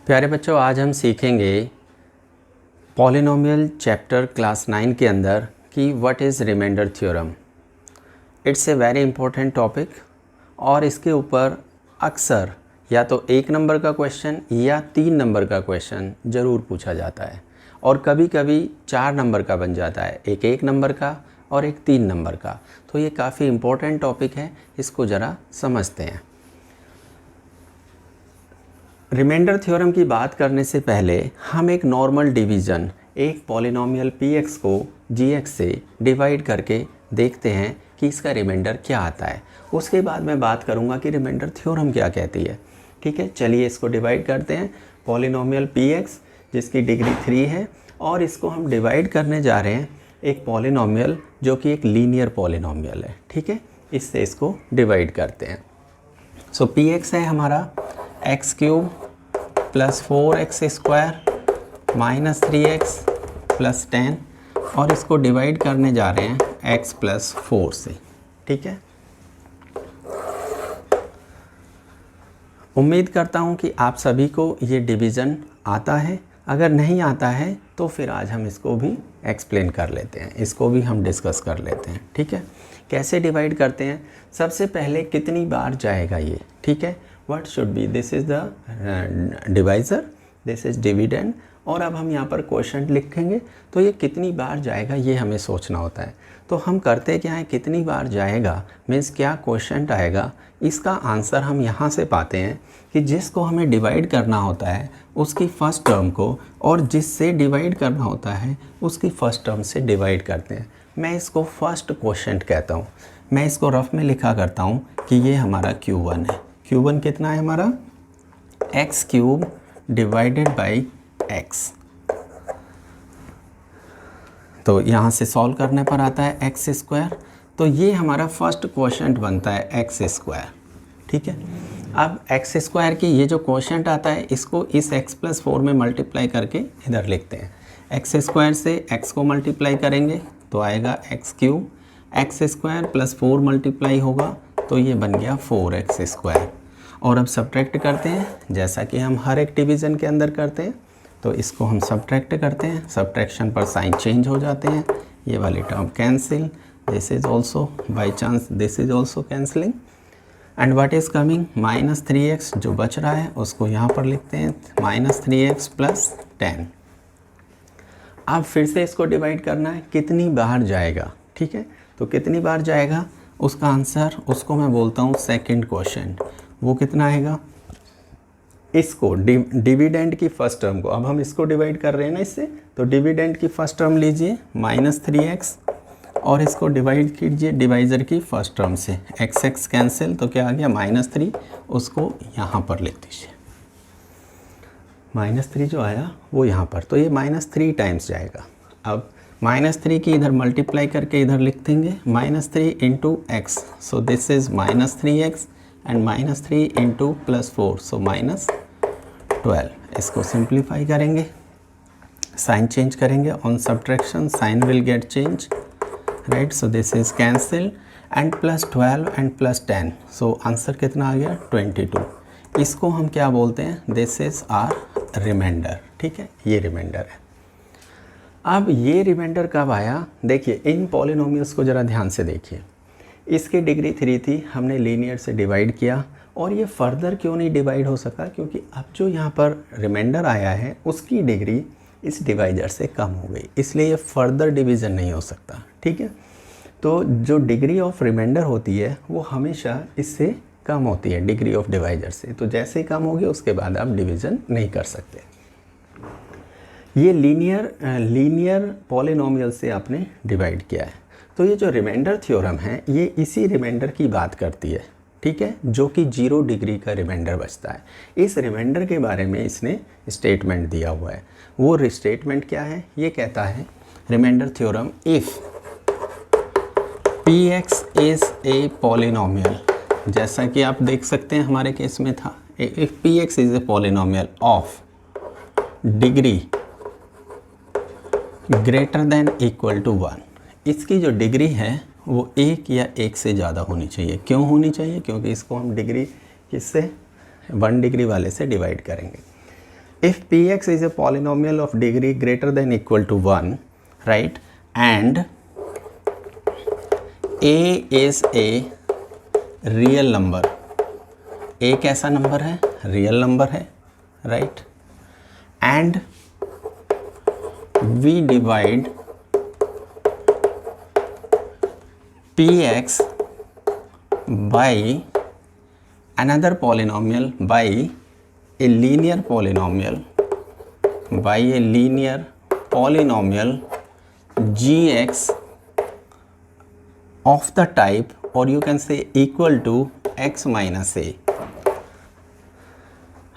प्यारे बच्चों, आज हम सीखेंगे पॉलिनोमियल चैप्टर क्लास 9 के अंदर कि what is remainder theorem. It's a very important topic और इसके ऊपर अक्सर या तो 1 नंबर का क्वेश्चन या 3 नंबर का क्वेश्चन ज़रूर पूछा जाता है और कभी कभी 4 नंबर का बन जाता है, एक 1 नंबर का और एक 3 नंबर का। तो ये काफ़ी इम्पोर्टेंट टॉपिक है, इसको ज़रा समझते हैं। रिमाइंडर थ्योरम की बात करने से पहले हम एक नॉर्मल डिवीज़न, एक पॉलिनोमियल px को gx से डिवाइड करके देखते हैं कि इसका रिमाइंडर क्या आता है। उसके बाद मैं बात करूंगा कि रिमाइंडर थ्योरम क्या कहती है। ठीक है, चलिए इसको डिवाइड करते हैं। पॉलिनोमियल px जिसकी डिग्री 3 है और इसको हम डिवाइड करने जा रहे हैं एक पॉलिनोमियल जो कि एक लीनियर पॉलिनोमियल है। ठीक है, इससे इसको डिवाइड करते हैं। सो px है हमारा x cube plus 4x square minus 3x plus 10 और इसको डिवाइड करने जा रहे हैं x प्लस 4 से। ठीक है, उम्मीद करता हूँ कि आप सभी को ये डिवीज़न आता है। अगर नहीं आता है तो फिर आज हम इसको भी एक्सप्लेन कर लेते हैं, इसको भी हम डिस्कस कर लेते हैं। ठीक है, कैसे डिवाइड करते हैं। सबसे पहले कितनी बार जाएगा ये। ठीक है, what should be, this is the divisor, this is dividend. और अब हम यहाँ पर क्वोशंट लिखेंगे तो ये कितनी बार जाएगा ये हमें सोचना होता है। तो हम करते क्या है, कितनी बार जाएगा मीन्स क्या क्वोशंट आएगा। इसका आंसर हम यहाँ से पाते हैं कि जिसको हमें डिवाइड करना होता है उसकी फ़र्स्ट टर्म को और जिससे डिवाइड करना होता है उसकी फ़र्स्ट टर्म से डिवाइड करते हैं। मैं इसको फर्स्ट क्वोशंट कहता हूँ। मैं इसको रफ में लिखा करता हूँ कि ये हमारा Q1 है। Q1 कितना है हमारा, x cube divided by x. तो यहाँ से सॉल्व करने पर आता है एक्स स्क्वायर। तो ये हमारा फर्स्ट क्वोशंट बनता है एक्स स्क्वायर। ठीक है, अब एक्स स्क्वायर की ये जो क्वोशंट आता है इसको इस x प्लस 4 में मल्टीप्लाई करके इधर लिखते हैं। एक्स स्क्वायर से x को मल्टीप्लाई करेंगे तो आएगा x cube, x square plus 4 multiply होगा तो ये बन गया 4x स्क्वायर। और अब सब्ट्रैक्ट करते हैं जैसा कि हम हर एक डिवीज़न के अंदर करते हैं। तो इसको हम सब्ट्रैक्ट करते हैं, सब्ट्रैक्शन पर साइन चेंज हो जाते हैं। ये वाली term cancel, this is also by chance this is also cancelling and what is coming minus 3x। जो बच रहा है उसको यहाँ पर लिखते हैं माइनस 3x प्लस 10। अब फिर से इसको डिवाइड करना है, कितनी बार जाएगा। ठीक है, तो कितनी बार जाएगा उसका आंसर, उसको मैं बोलता हूँ सेकंड क्वोशंट। वो कितना आएगा, इसको डिविडेंड की फर्स्ट टर्म को, अब हम इसको डिवाइड कर रहे हैं ना इससे, तो डिविडेंड की फर्स्ट टर्म लीजिए माइनस 3x और इसको डिवाइड कीजिए डिवाइज़र की फर्स्ट टर्म से। x कैंसिल तो क्या आ गया माइनस 3, उसको यहाँ पर लिख दीजिए। माइनस 3 जो आया वो यहाँ पर, तो ये माइनस 3 टाइम्स जाएगा। अब माइनस 3 की इधर मल्टीप्लाई करके इधर लिख देंगे minus 3 into x. So this is minus 3x and minus 3 into plus 4 so minus 12। इसको सिंप्लीफाई करेंगे, साइन चेंज करेंगे on subtraction, sign will get change right. So this is cancel and plus 12 and plus 10। So answer कितना आ गया 22। इसको हम क्या बोलते हैं, दिस इज़ आर रिमाइंडर। ठीक है, ये रिमाइंडर है। अब ये रिमाइंडर कब आया, देखिए इन पॉलिनोमियल्स को ज़रा ध्यान से देखिए। इसकी डिग्री 3 थी, हमने लीनियर से डिवाइड किया और ये फर्दर क्यों नहीं डिवाइड हो सका, क्योंकि अब जो यहाँ पर रिमाइंडर आया है उसकी डिग्री इस डिवाइजर से कम हो गई, इसलिए ये फर्दर डिवीज़न नहीं हो सकता। ठीक है, तो जो डिग्री ऑफ रिमाइंडर होती है वो हमेशा इससे कम होती है डिग्री ऑफ डिवाइजर से। तो जैसे ही कम होगी उसके बाद आप डिवीज़न नहीं कर सकते। ये लीनियर पॉलिनोमियल से आपने डिवाइड किया है। तो ये जो रिमाइंडर थ्योरम है ये इसी रिमाइंडर की बात करती है। ठीक है, जो कि 0 डिग्री का रिमाइंडर बचता है। इस रिमाइंडर के बारे में इसने स्टेटमेंट दिया हुआ है। वो स्टेटमेंट क्या है, ये कहता है remainder theorem, if px is a polynomial, जैसा कि आप देख सकते हैं हमारे केस में था, if px is a polynomial of degree greater than equal to 1। इसकी जो डिग्री है वो 1 या 1 से ज़्यादा होनी चाहिए। क्यों होनी चाहिए, क्योंकि इसको हम डिग्री किससे 1 डिग्री वाले से डिवाइड करेंगे। if px is a polynomial of degree greater than equal to 1, right, and a is a real number, a कैसा नंबर है, रियल नंबर है, right, and we divide px by another polynomial by a linear polynomial gx of the type, or you can say equal to x minus a.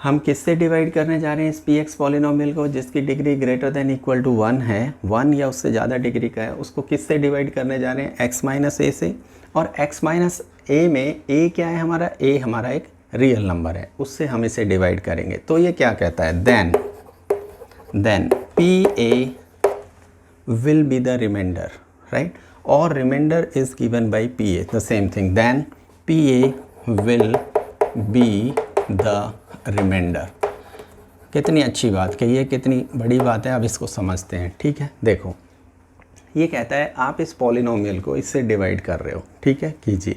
हम किससे divide करने जा रहे हैं इस पी एक्स पॉलिनोमियल को, जिसकी degree greater than equal to 1 है, 1 या उससे ज़्यादा डिग्री का है, उसको किससे डिवाइड करने जा रहे हैं, x माइनस ए से। और x माइनस ए में a क्या है हमारा, a हमारा एक रियल नंबर है, उससे हम इसे डिवाइड करेंगे। तो ये क्या कहता है, then P A will be the remainder, right, और remainder is given by P A, the same thing, then P A will be the remainder. कितनी अच्छी बात कही है, कितनी बड़ी बात है, अब इसको समझते हैं। ठीक है, देखो ये कहता है आप इस पॉलिनोमियल को इससे डिवाइड कर रहे हो, ठीक है, कीजिए,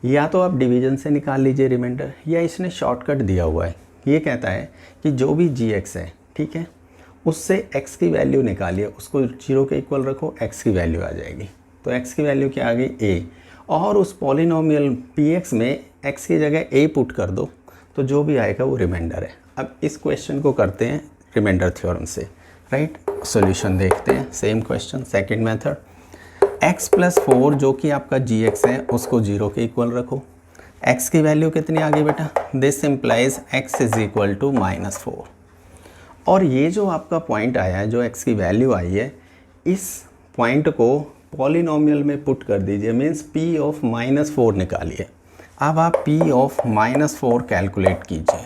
या तो आप डिवीजन से निकाल लीजिए रिमाइंडर, या इसने शॉर्टकट दिया हुआ है। ये कहता है कि जो भी जी एक्स है, ठीक है, उससे x की वैल्यू निकालिए, उसको 0 के इक्वल रखो, x की वैल्यू आ जाएगी। तो x की वैल्यू क्या आ गई, a, और उस पॉलिनोमियल px में x की जगह a पुट कर दो, तो जो भी आएगा वो रिमाइंडर है। अब इस क्वेश्चन को करते हैं रिमाइंडर थ्योरम से, राइट, सॉल्यूशन देखते हैं। Same question, second method, x + 4 जो कि आपका gx है उसको 0 के इक्वल रखो, x की वैल्यू कितनी आ गई बेटा, this implies x is equal to -4, और ये जो आपका पॉइंट आया है, जो x की वैल्यू आई है, इस पॉइंट को पॉलिनोमियल में पुट कर दीजिए, मीन्स p ऑफ -4 निकालिए। अब आप p ऑफ -4 कैलकुलेट कीजिए,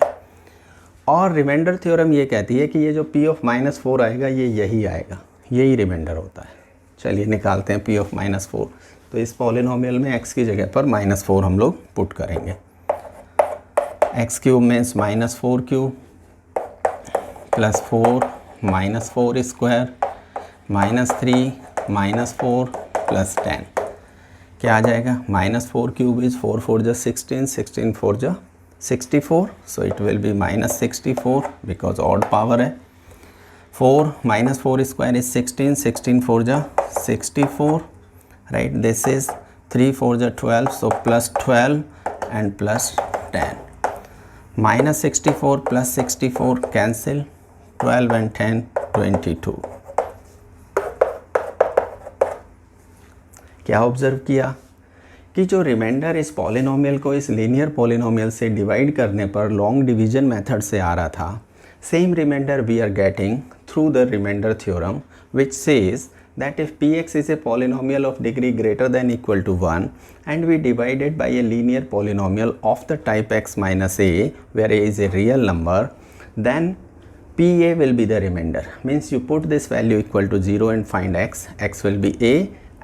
और रिमाइंडर थ्योरम ये कहती है कि ये जो p ऑफ -4 आएगा ये यही आएगा, यही रिमाइंडर होता है। चलिए निकालते हैं p ऑफ -4। तो इस पॉलिनोमियल में x की जगह पर -4 हम लोग पुट करेंगे, x³ मीन्स -4³ + 4 -4² -3 -4 + 10 क्या आ जाएगा, -4³ इज 4 4 जा 16, 16 4 जा 64, so it will be -64 because odd power है। 4 -4² इज 16, 16 4 जा 64, राइट, दिस इज 3 4 जा 12, सो +12 एंड +10, -64 + 64 कैंसिल, 12 and 10 22। क्या ऑब्जर्व किया कि जो रिमाइंडर इस पॉलिनोमियल को इस लीनियर पॉलिनोमियल से डिवाइड करने पर लॉन्ग डिवीजन मेथड से आ रहा था, same remainder we are getting through the remainder theorem which says that if px is a polynomial of degree greater than equal to 1 and we divide it by a linear polynomial of the type x minus a where a is a real number, then pa will be the remainder, means you put this value equal to 0 and find x will be a,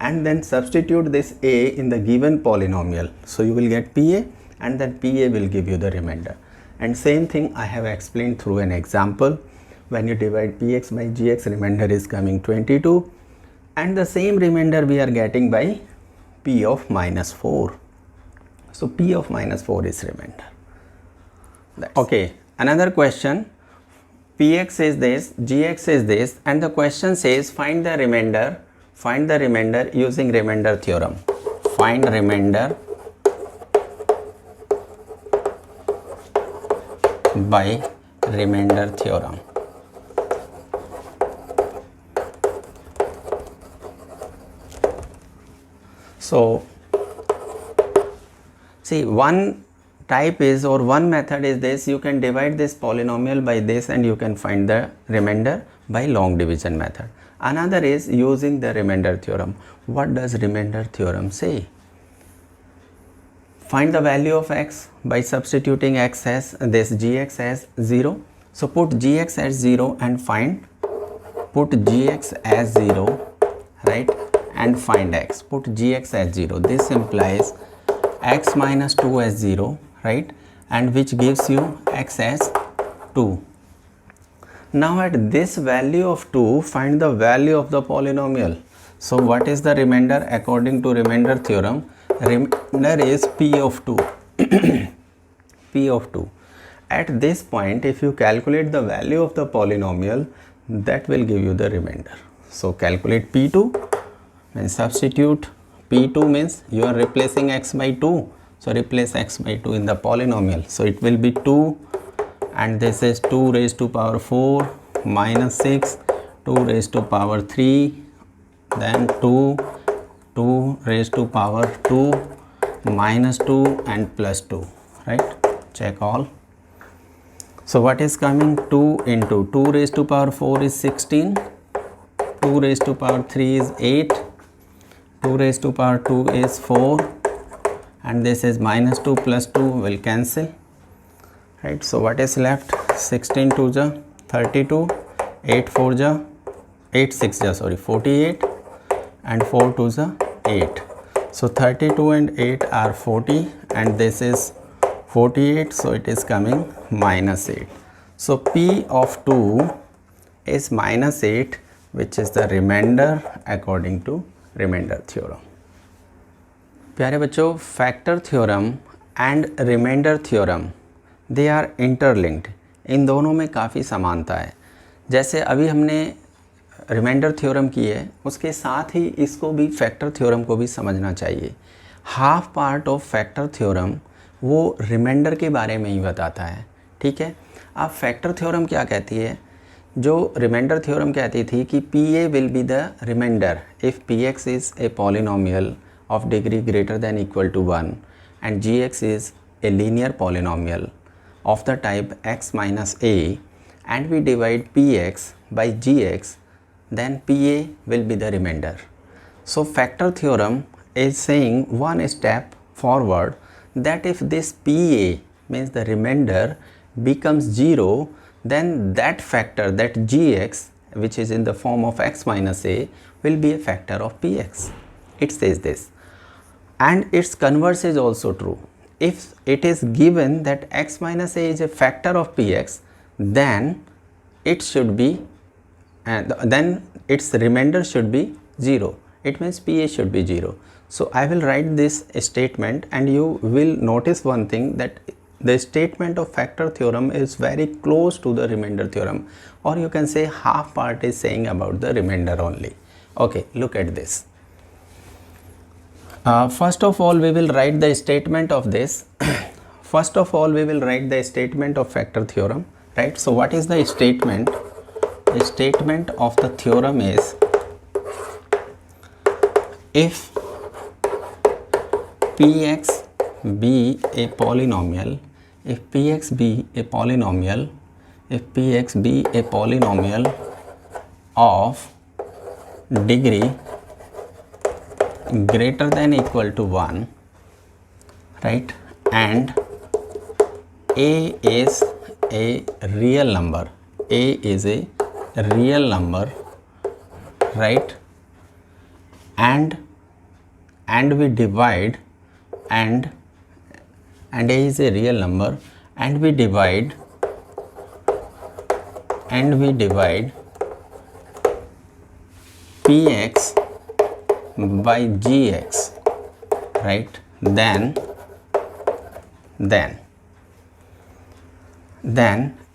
and then substitute this a in the given polynomial, so you will get pa, and then pa will give you the remainder. And same thing I have explained through an example. When you divide px by gx, remainder is coming 22, and the same remainder we are getting by p of -4. So p of -4 is remainder. Okay, another question, px is this, gx is this, and the question says find the remainder using remainder theorem. Find remainder by remainder theorem. So see, one type is, or one method is this, you can divide this polynomial by this and you can find the remainder by long division method. Another is using the remainder theorem. What does remainder theorem say? Find the value of x by substituting x as this, gx as 0. So put gx as 0 and put gx as 0, right, and find x. Put gx as 0. This implies x minus 2 as 0, right, and which gives you x as 2. Now at this value of 2, find the value of the polynomial. So what is the remainder according to remainder theorem? Remainder is p of 2. P of 2. At this point, if you calculate the value of the polynomial, that will give you the remainder. So calculate p2 and substitute. p2 means you are replacing x by 2. So replace x by 2 in the polynomial. So it will be 2, and this is 2 raised to power 4 minus 6, 2 raised to power 3, then 2 raised to power 2 minus 2 and plus 2, right? Check all. So what is coming? 2 into 2 raised to power 4 is 16, 2 raised to power 3 is 8, 2 raised to power 2 is 4, and this is minus 2 plus 2 will cancel, right? So what is left? 16 2 ja 32, 8 4 ja 8 6 ja 48, and 4 2 ja 8. So 32 and 8 are 40, and this is 48, so it is coming minus 8. So P of 2 is minus 8, which is the remainder according to remainder theorem. प्यारे बच्चों, factor theorem and remainder theorem they are interlinked. इन दोनों में काफ़ी समानता है. जैसे अभी हमने रिमाइंडर थ्योरम की है, उसके साथ ही इसको भी फैक्टर थ्योरम को भी समझना चाहिए. Half part of factor theorem वो रिमाइंडर के बारे में ही बताता है. ठीक है. अब फैक्टर थ्योरम क्या कहती है? जो रिमाइंडर थ्योरम कहती थी कि p A will be the remainder if p x is a polynomial of degree greater than equal to 1 and gx is a linear polynomial of the type x minus a, and we divide px by gx, then pa will be the remainder. So factor theorem is saying one step forward, that if this pa means the remainder becomes 0, then that factor, that gx, which is in the form of x minus a, will be a factor of px. It says this. And its converse is also true. If it is given that x minus a is a factor of px, then it should be, then its remainder should be 0. It means pa should be 0. So I will write this statement, and you will notice one thing, that the statement of factor theorem is very close to the remainder theorem, or you can say half part is saying about the remainder only. Okay, look at this. First of all, we will write the statement of this. First of all, we will write the statement of factor theorem, right? So what is the statement? The statement of the theorem is, if px be a polynomial, if px be a polynomial, if px be a polynomial of degree greater than equal to 1, right, and a is a real number, a is a real number, right, and we divide, and a is a real number, and we divide px by gx, right, then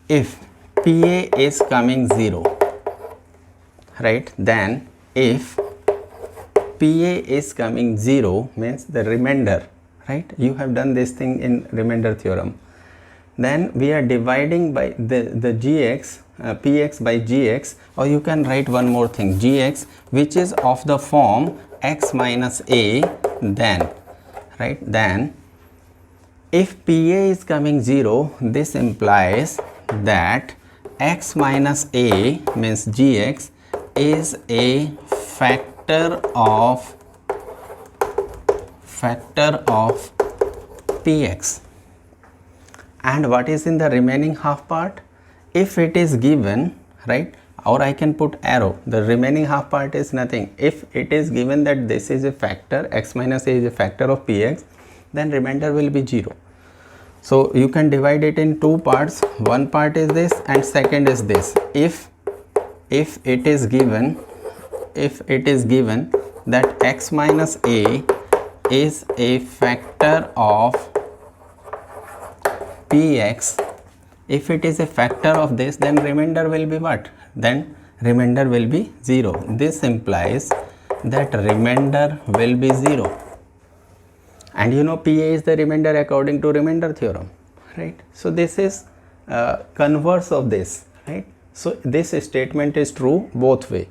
if pa is coming 0, right, then if pa is coming 0 means the remainder, right, you have done this thing in remainder theorem, then we are dividing by the gx, px by gx, or you can write one more thing, gx, which is of the form x minus a, then, right, then if pa is coming 0, this implies that x minus a means gx is a factor of px. And what is in the remaining half part? If it is given, right, or I can put arrow, the remaining half part is nothing. If it is given that this is a factor, x minus a is a factor of px, then remainder will be 0. So you can divide it in two parts. One part is this and second is this. If it is given that x minus a is a factor of px, if it is a factor of this, then remainder will be what? Then remainder will be 0. This implies that remainder will be 0. And you know, PA is the remainder according to remainder theorem, right? So this is converse of this, right? So this statement is true both way.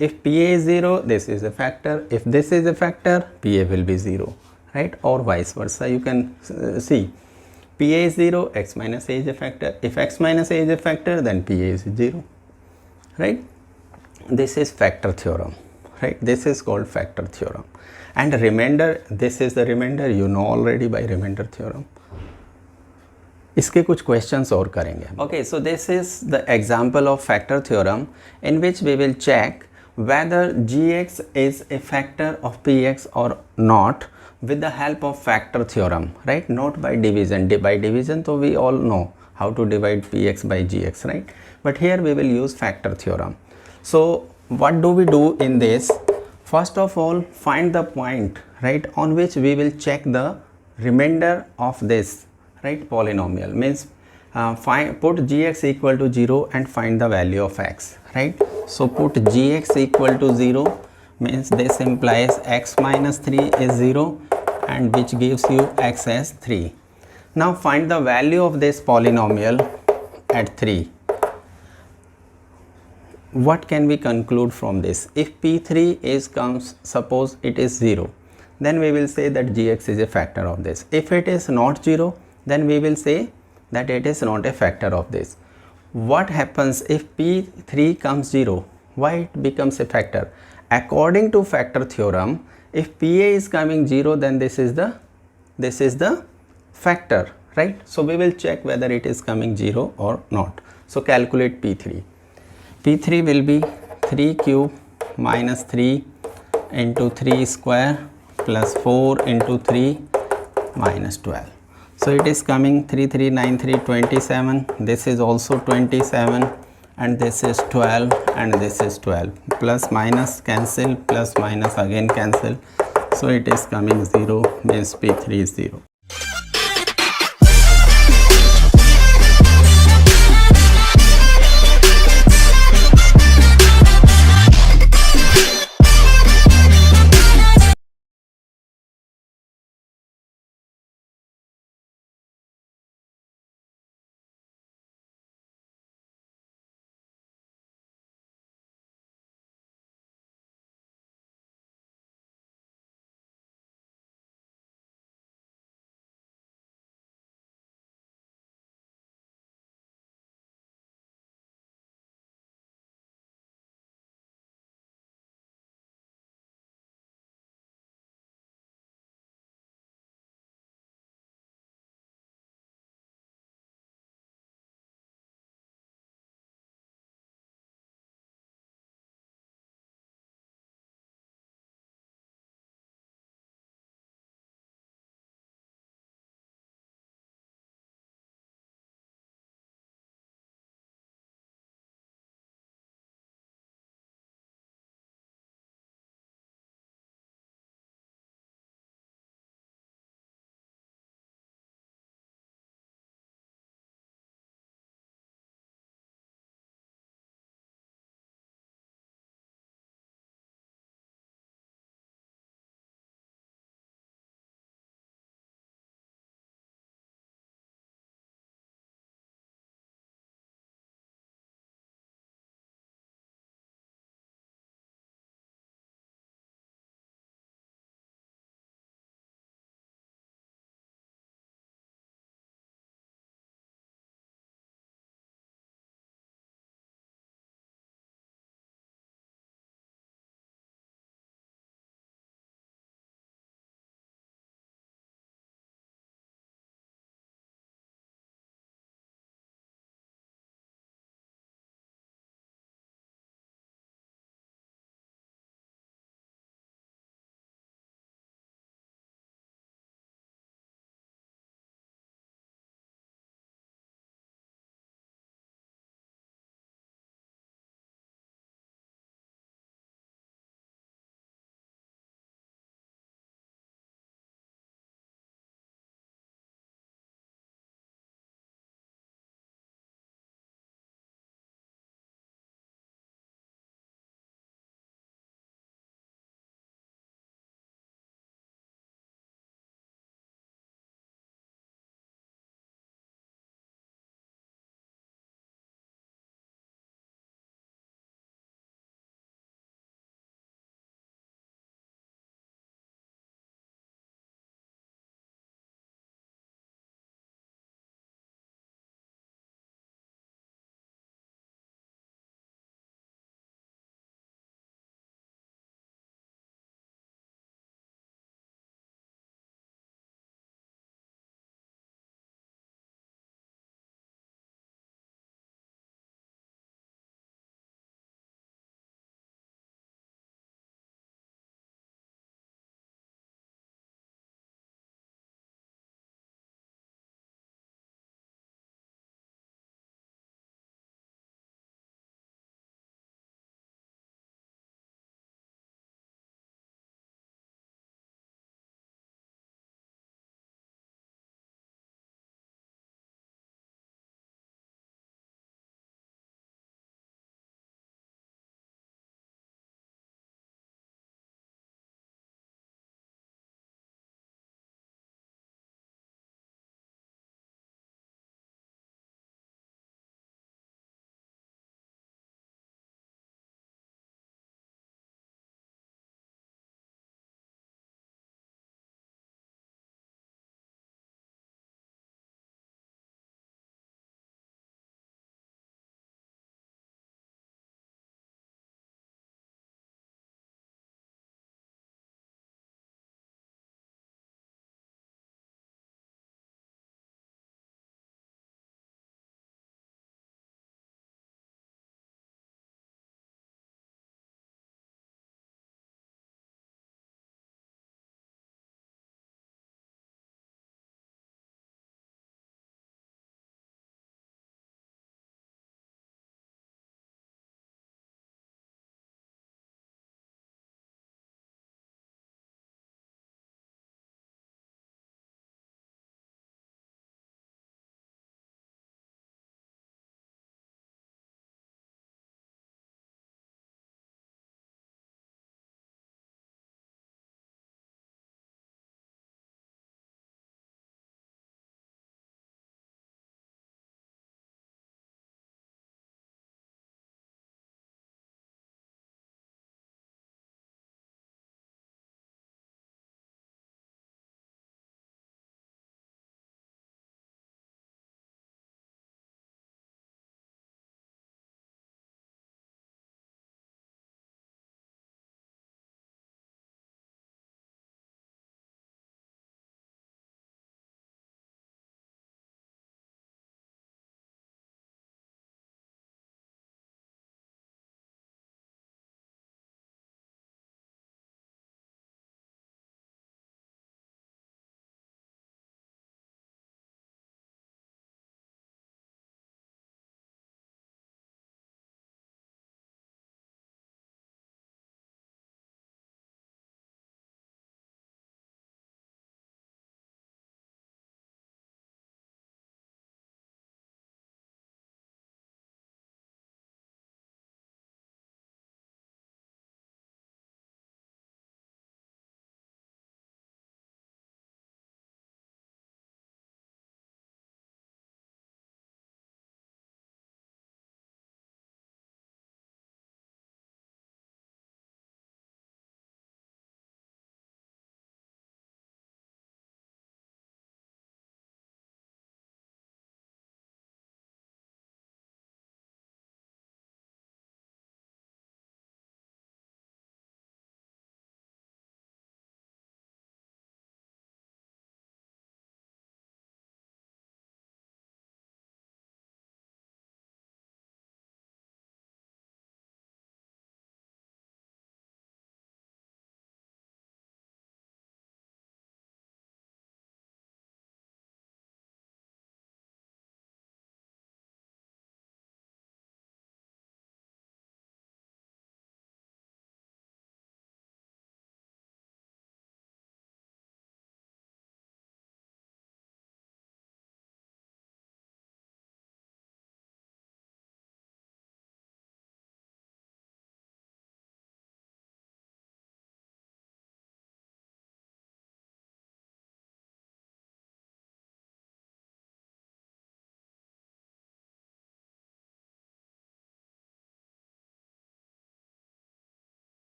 If PA is 0, this is a factor. If this is a factor, PA will be 0, right? Or vice versa. You can see PA is 0, x minus a is a factor. If x minus a is a factor, then PA is 0, right? This is factor theorem, right? This is called factor theorem. And remainder, this is the remainder, you know already by remainder theorem. इसके कुछ questions और करेंगे. Okay, so this is the example of factor theorem in which we will check whether gx is a factor of px or not with the help of factor theorem, right? Not by division. By division, so we all know how to divide px by gx, right? But here we will use factor theorem. So what do we do in this? First of all, find the point, right, on which we will check the remainder of this, right, polynomial. Means put gx equal to 0 and find the value of x, right? So put gx equal to 0 means this implies x minus 3 is 0, and which gives you x as 3. Now find the value of this polynomial at 3. What can we conclude from this? If P3 suppose it is 0, then we will say that gx is a factor of this. If it is not 0, then we will say that it is not a factor of this. What happens if P3 comes 0? Why it becomes a factor? According to factor theorem, if PA is coming 0, then this is the factor, right? So we will check whether it is coming 0 or not. So calculate P3. P3 will be 3 cube minus 3 into 3 square plus 4 into 3 minus 12. So it is coming 3, 3, 9, 3, 27. This is also 27 and this is 12 and this is 12. Plus minus cancel, plus minus again cancel. So it is coming 0, means P3 is 0.